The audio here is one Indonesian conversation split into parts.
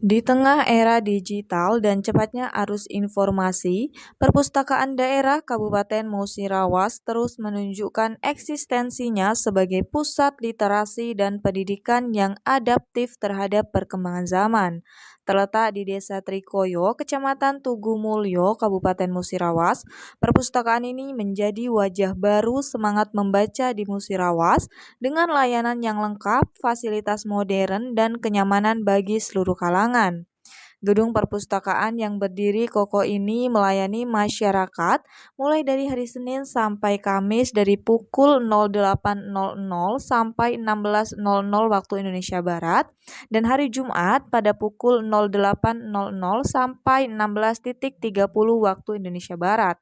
Di tengah era digital dan cepatnya arus informasi, Perpustakaan Daerah Kabupaten Musirawas terus menunjukkan eksistensinya sebagai pusat literasi dan pendidikan yang adaptif terhadap perkembangan zaman. Terletak di Desa Trikoyo, Kecamatan Tugu Mulyo, Kabupaten Musirawas, perpustakaan ini menjadi wajah baru semangat membaca di Musirawas dengan layanan yang lengkap, fasilitas modern, dan kenyamanan bagi seluruh kalangan. Gedung perpustakaan yang berdiri kokoh ini melayani masyarakat mulai dari hari Senin sampai Kamis dari pukul 08.00 sampai 16.00 waktu Indonesia Barat dan hari Jumat pada pukul 08.00 sampai 16.30 waktu Indonesia Barat.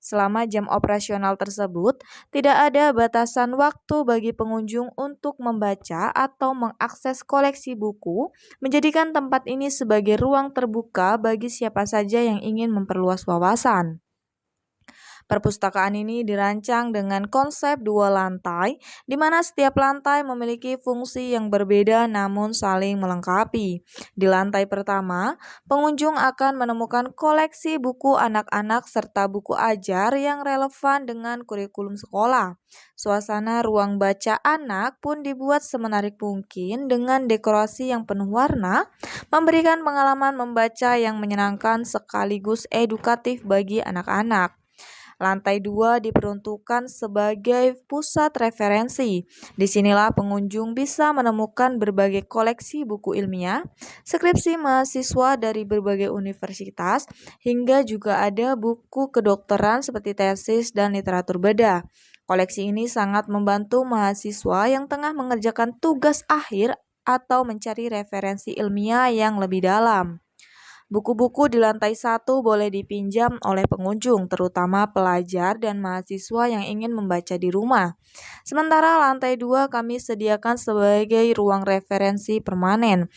Selama jam operasional tersebut, tidak ada batasan waktu bagi pengunjung untuk membaca atau mengakses koleksi buku, menjadikan tempat ini sebagai ruang terbuka bagi siapa saja yang ingin memperluas wawasan. Perpustakaan ini dirancang dengan konsep dua lantai, di mana setiap lantai memiliki fungsi yang berbeda namun saling melengkapi. Di lantai pertama, pengunjung akan menemukan koleksi buku anak-anak serta buku ajar yang relevan dengan kurikulum sekolah. Suasana ruang baca anak pun dibuat semenarik mungkin dengan dekorasi yang penuh warna, memberikan pengalaman membaca yang menyenangkan sekaligus edukatif bagi anak-anak. Lantai 2 diperuntukkan sebagai pusat referensi. Disinilah pengunjung bisa menemukan berbagai koleksi buku ilmiah, skripsi mahasiswa dari berbagai universitas, hingga juga ada buku kedokteran seperti tesis dan literatur bedah. Koleksi ini sangat membantu mahasiswa yang tengah mengerjakan tugas akhir atau mencari referensi ilmiah yang lebih dalam. Buku-buku di lantai 1 boleh dipinjam oleh pengunjung, terutama pelajar dan mahasiswa yang ingin membaca di rumah. Sementara lantai 2 kami sediakan sebagai ruang referensi permanen.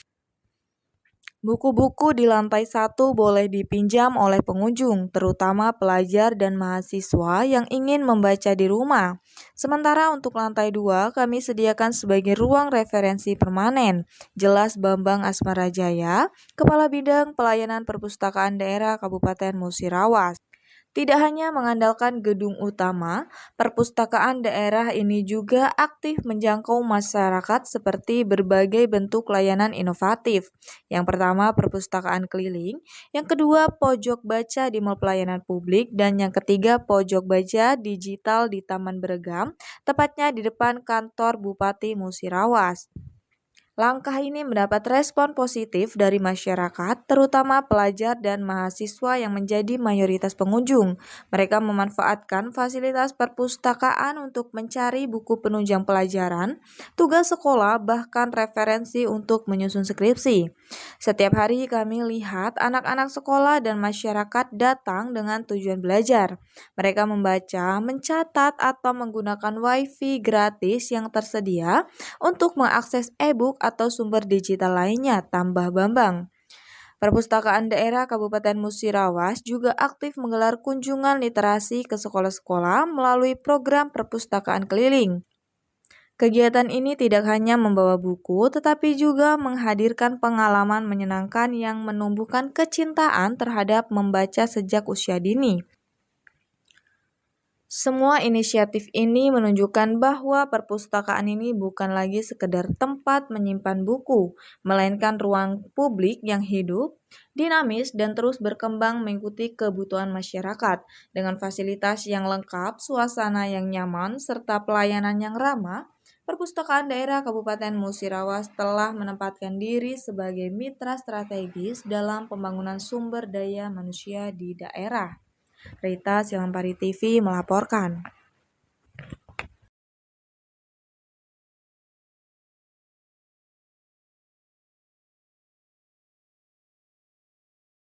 Buku-buku di lantai 1 boleh dipinjam oleh pengunjung, terutama pelajar dan mahasiswa yang ingin membaca di rumah. Sementara untuk lantai 2 kami sediakan sebagai ruang referensi permanen. Jelas Bambang Asmarajaya, Kepala Bidang Pelayanan Perpustakaan Daerah Kabupaten Musirawas. Tidak hanya mengandalkan gedung utama, perpustakaan daerah ini juga aktif menjangkau masyarakat seperti berbagai bentuk layanan inovatif. Yang pertama, perpustakaan keliling, yang kedua, pojok baca di mall pelayanan publik, dan yang ketiga, pojok baca digital di Taman Beregam, tepatnya di depan kantor Bupati Musirawas. Langkah ini mendapat respon positif dari masyarakat, terutama pelajar dan mahasiswa yang menjadi mayoritas pengunjung. Mereka memanfaatkan fasilitas perpustakaan untuk mencari buku penunjang pelajaran, tugas sekolah, bahkan referensi untuk menyusun skripsi. Setiap hari kami lihat anak-anak sekolah dan masyarakat datang dengan tujuan belajar. Mereka membaca, mencatat, atau menggunakan WiFi gratis yang tersedia untuk mengakses e-book atau sumber digital lainnya, tambah Bambang. Perpustakaan Daerah Kabupaten Musirawas juga aktif menggelar kunjungan literasi ke sekolah-sekolah melalui program perpustakaan keliling. Kegiatan ini tidak hanya membawa buku, tetapi juga menghadirkan pengalaman menyenangkan yang menumbuhkan kecintaan terhadap membaca sejak usia dini. Semua inisiatif ini menunjukkan bahwa perpustakaan ini bukan lagi sekedar tempat menyimpan buku, melainkan ruang publik yang hidup, dinamis, dan terus berkembang mengikuti kebutuhan masyarakat. Dengan fasilitas yang lengkap, suasana yang nyaman, serta pelayanan yang ramah, Perpustakaan Daerah Kabupaten Musirawas telah menempatkan diri sebagai mitra strategis dalam pembangunan sumber daya manusia di daerah. Rita Silampari TV melaporkan.